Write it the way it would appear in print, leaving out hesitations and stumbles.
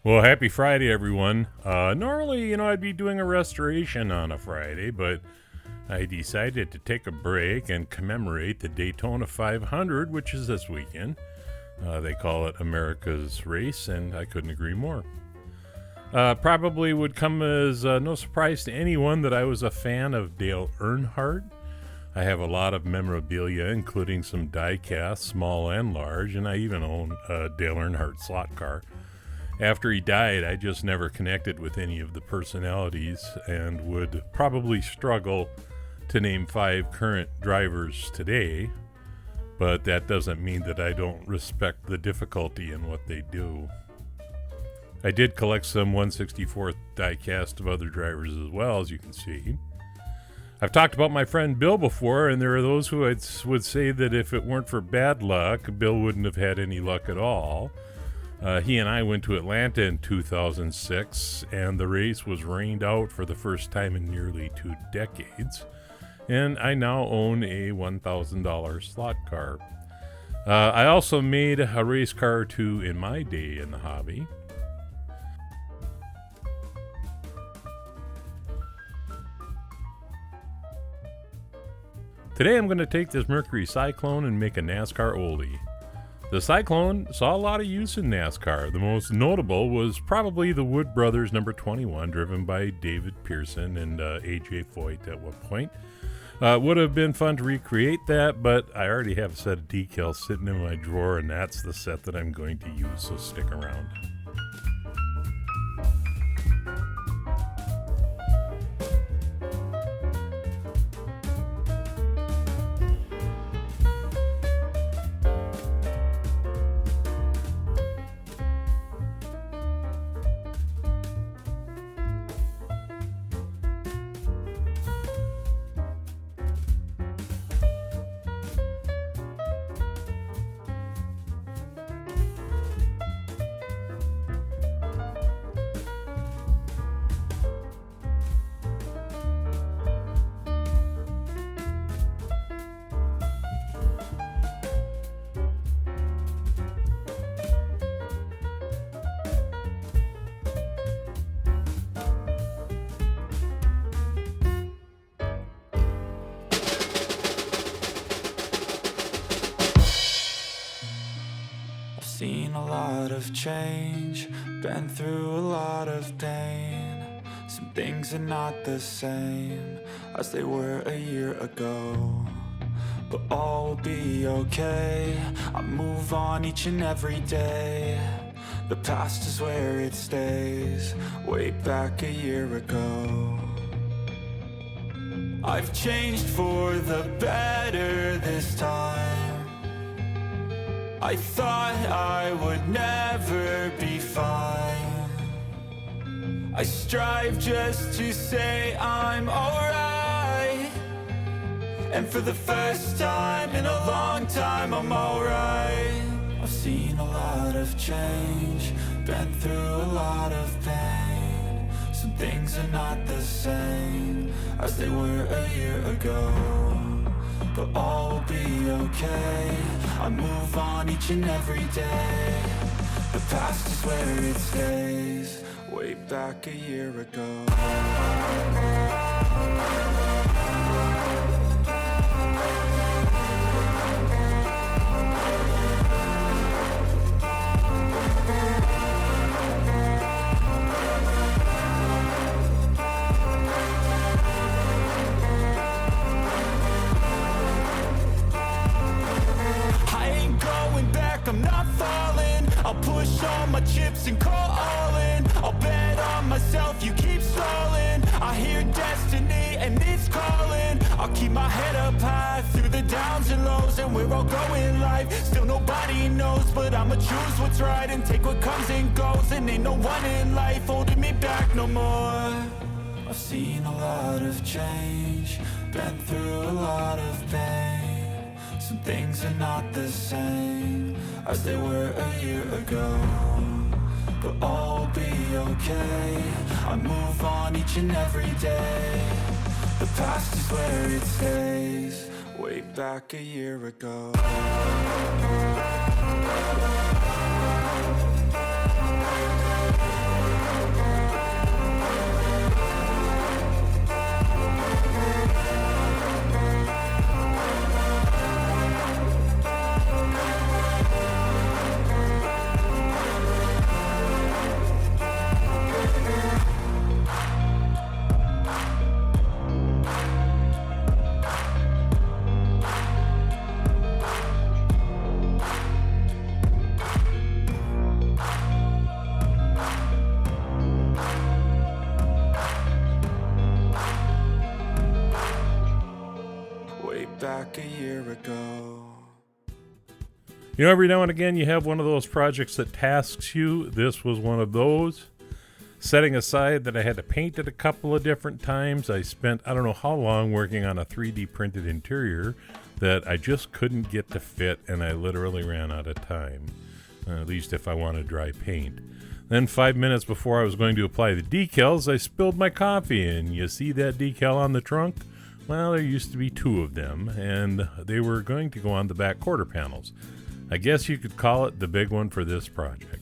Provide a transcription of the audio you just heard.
Well, happy Friday, everyone. Normally, I'd be doing a restoration on a Friday, but I decided to take a break and commemorate the Daytona 500, which is this weekend. They call it America's race, and I couldn't agree more. Probably would come as no surprise to anyone that I was a fan of Dale Earnhardt. I have a lot of memorabilia, including some die-cast, small and large, and I even own a Dale Earnhardt slot car. After he died, I just never connected with any of the personalities and would probably struggle to name 5 current drivers today, but that doesn't mean that I don't respect the difficulty in what they do. I did collect some 1/64th die-cast of other drivers as well, as you can see. I've talked about my friend Bill before, and there are those who would say that if it weren't for bad luck, Bill wouldn't have had any luck at all. He and I went to Atlanta in 2006, and the race was rained out for the first time in nearly 2 decades. And I now own a $1,000 slot car. I also made a race car or two in my day in the hobby. Today I'm going to take this Mercury Cyclone and make a NASCAR oldie. The Cyclone saw a lot of use in NASCAR. The most notable was probably the Wood Brothers number 21, driven by David Pearson and A.J. Foyt at one point. Would have been fun to recreate that, but I already have a set of decals sitting in my drawer, and that's the set that I'm going to use, so stick around. Seen a lot of change, been through a lot of pain. Some things are not the same as they were a year ago, but all will be okay. I move on each and every day. The past is where it stays, way back a year ago. I've changed for the better this time. I thought I would never be fine. I strive just to say I'm alright, and for the first time in a long time I'm alright. I've seen a lot of change, been through a lot of pain. Some things are not the same as they were a year ago, but all will be okay. I move on each and every day. The past is where it stays, way back a year ago. I'm not falling. I'll push all my chips and call all in. I'll bet on myself, you keep stalling. I hear destiny and it's calling. I'll keep my head up high through the downs and lows, and we're all growing life. Still nobody knows, but I'ma choose what's right and take what comes and goes. And ain't no one in life holding me back no more. I've seen a lot of change, been through a lot of pain. Some things are not the same as they were a year ago, but all will be okay. I move on each and every day. The past is where it stays. Way back a year ago. Back a year ago. You know, every now and again you have one of those projects that tasks you. This was one of those. Setting aside that I had to paint it a couple of different times, I spent I don't know how long working on a 3D printed interior that I just couldn't get to fit, and I literally ran out of time, at least if I wanted dry paint. Then 5 minutes before I was going to apply the decals, I spilled my coffee, and you see that decal on the trunk? Well, there used to be 2 of them, and they were going to go on the back quarter panels. I guess you could call it the big one for this project.